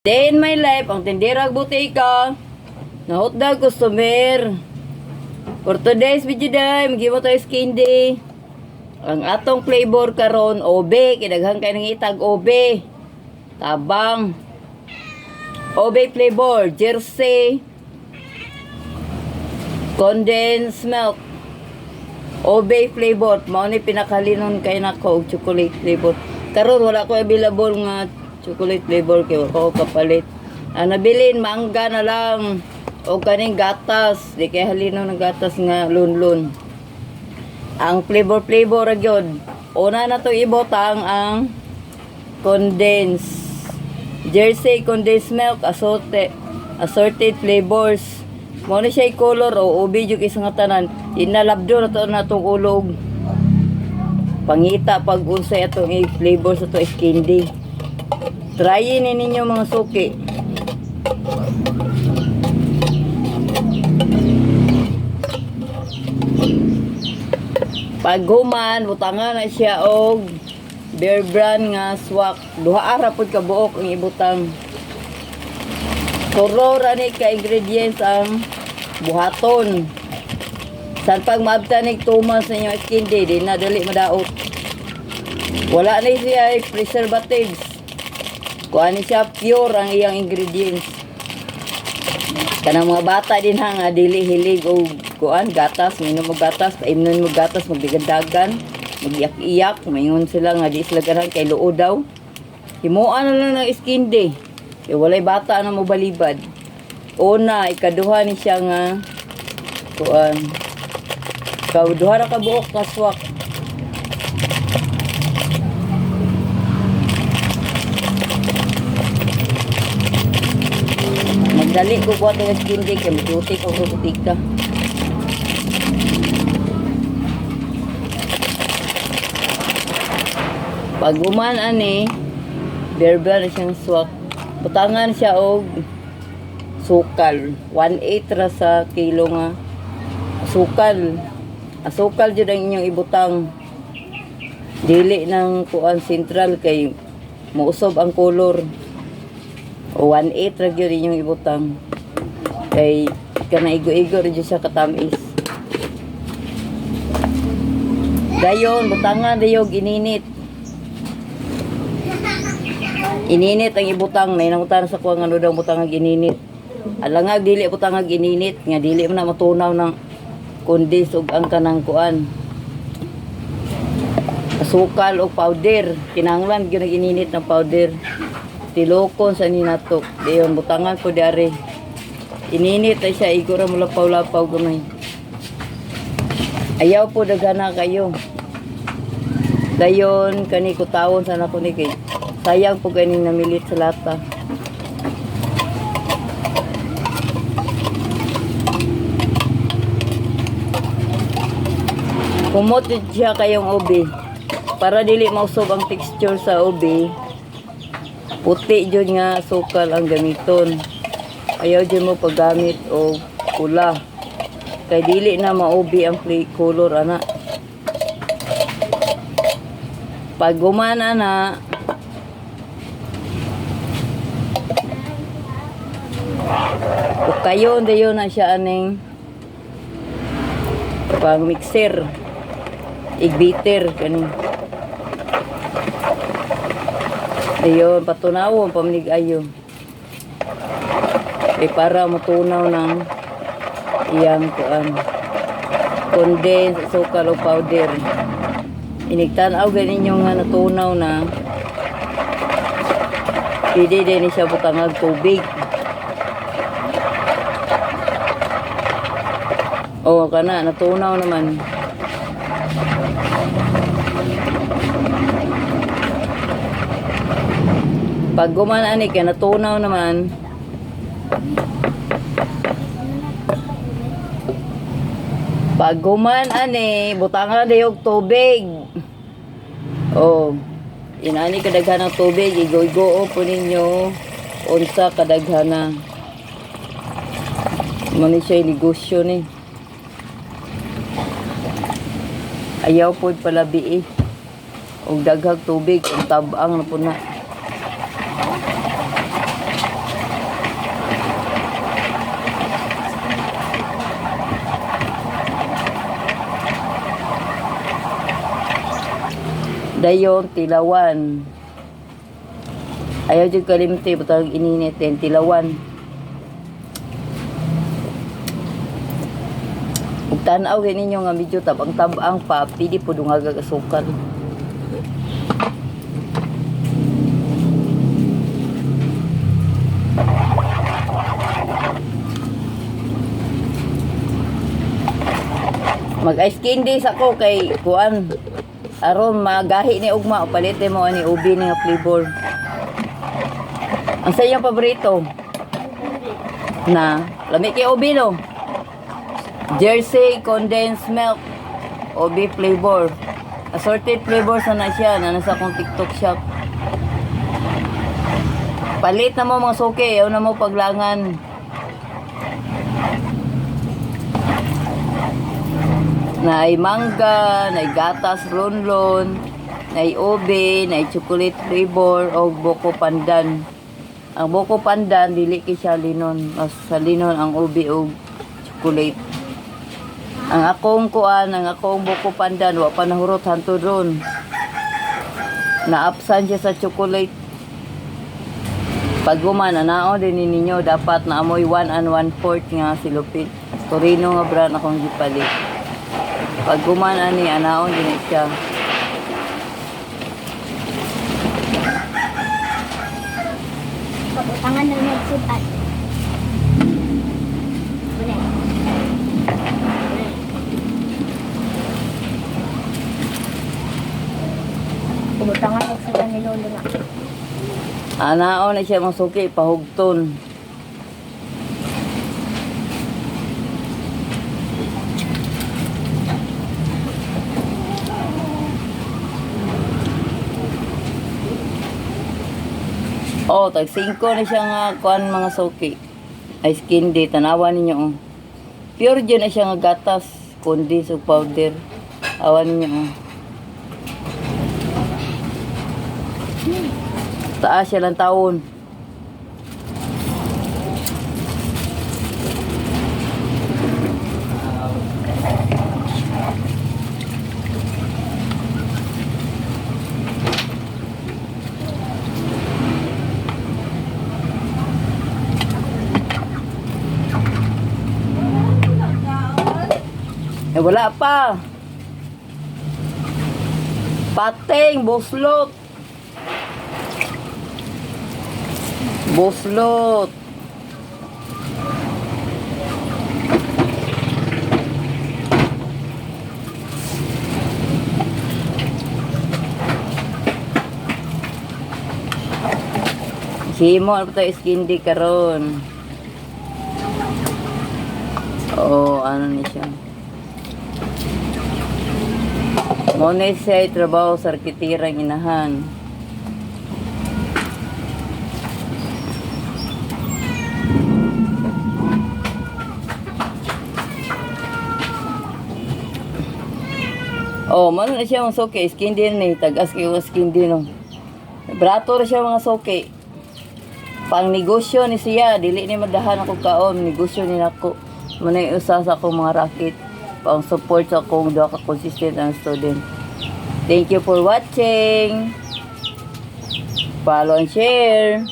Day in my life, ang tindirang butika na hotdog customer. For today's video day, mag-iwa tayo skin day. Ang atong flavor karon obe, kinaghang kayo ng itag obe. Tabang. Obe flavor, jersey. Condensed milk. Obe flavor, mao ni pinakalinon kay nako og chocolate flavor. Karon wala ko available nga chocolate flavor kay wala ko kapalit. Nabilin mangga na lang o kaning gatas, di kay halino ng gatas nga lunlun. Ang flavor ra gyud. Una na to ibotang ang condensed jersey condensed milk assorted flavors. Mo ni siya color o ubi jud isa nga tanan. Inalabdo na to natong ulog. Pangita pag unsay atong i-flavor sa to candy. Tryin ninyo mga suki. Pag human, butangan na siya og Bear Brand nga swak. Duha ara pud ka buok ang ibutang. Surora ni ka ingredients ang buhaton. San pag maabtanig tumas sa inyo skin day, di na dali madaot. Wala na siya preservatives. Kuha ni siya pure ang iyang ingredients. Kanang mga bata din nga dili hilig o kuan gatas, minom mo gatas, paimnon mo gatas, magdigadagan, magiyak-iyak, mayon sila nga di sila ganahan kay luo daw. Himuan na lang ng skin day. Kay walay bata na mo balibad. Una, ikaduha ni siya nga kuan. Duha ra ka buok kaswak. Dali ko buhat ng skin day kaya magluti ko sa butika. Pag uman ani, Bear Brand na siyang swak. Butangan siya og sukal. 1/8 ra sa kilo nga sukal. Asukal jud ang inyong ibutang. Dili ng kuan sentral kay muusob ang color. O 1/8 ra gyud inyong ibutang kay kana igo-igo rin siya katamis. Dayon butangan dayog ininit ang ibutang na inangutan sa kuha nga daw butang nga ininit. Alangag dili butang nga ininit nga dili man na matunaw ng kondis ug ang kanang kuan asukal o powder. Kinahanglan gyud ininit ng powder. Tilokon sa ninatok. Dayon butangan ko diari. Ininit ay siya igura mo lapaw-lapaw gamay. Ayaw po daghana kayo. Dayon kani ko tawon sana ko ni kay. Sayang po ganing namilit sa lata. Kumot siya kayong ubi. Para dili mausob ang texture sa ubi. Puti jud nga sukal ang gamiton. Ayaw jud mo paggamit o pula. Kay dili na maubi ang color ana. Pag gumana na kayon dayon na siya aning pang mixer. Igbiter kani. Ayun, patunawon, pamlig-ayo. Para matunaw ng iyang kuan. Condensed sukal o powder. Inigtanaw ganin yung nga natunaw na pwede din siya butangag tubig. O, kana, natunaw naman. Pag gumana ni kaya natunaw naman. Pag gumana ni butangan dayog tubig. Oh, inani kadaghan ng tubig, igo-igo po ninyo unsa kadaghana. Mani siya negosyo ni. Ayaw po palabi og daghag tubig, ang tabang na po na. Dayon, tilawan. Ayaw dyan kalimti, butang ininit din, tilawan. Ug tanaw ninyo nga medyo tabang-tabang pa, pili po dungagag asukal. Mag-ice candies ako kay kuan. Aron magahi ni ugma o palite mo ani ubi ni nga flavor. Ang sa iyong paborito? Na, lami kay ubi no? Jersey condensed milk ubi flavor. Assorted flavors na siya na nasa akong TikTok shop. Palit na mo mga suke, ayaw na mo paglangan. Naay mangga, naay gatas ronlon, naay ube, naay chocolate flavor o buko pandan. Ang buko pandan dili kay siya linon, mas sa linon ang ube o chocolate. Ang akong kuan, ang akong buko pandan wa pa nahurot hantod ron. Naapsan siya sa chocolate. Pag guman anao din ninyo dapat na amoy 1 and 1/4 nga silupin. Torino nga brand akong gipalit. Pag gumana ni anaon din siya. Pabutangan na nagsudan. Pabutangan nagsudan ni Lolo na. Anaon na siya masuki pahugton. Oh, tag 5 na siya nga kuan mga suki. Ice candy, tanawan ninyo. Oh. Pure dyan na siya nga gatas, kundi sa powder. Awan ninyo. Oh. Taas siya lang taon. Eh, wala pa. Pating, buslot. Buslot. Simo, ano pa ito, skindi karon. Oh, ano ni siya. Muna siya trabaho sa arkitirang inahan. Oh, muna na siya mga soke. Skin din ni. Tagas kayo skin din. No. Brato na siya mga soke. Pang negosyo ni siya. Dili ni madahan ako kaon. Negosyo ni nako. Muna yung usa sa akong mga racket. Pang support sa akong doa ka consistent ang student. Thank you for watching. Follow and share.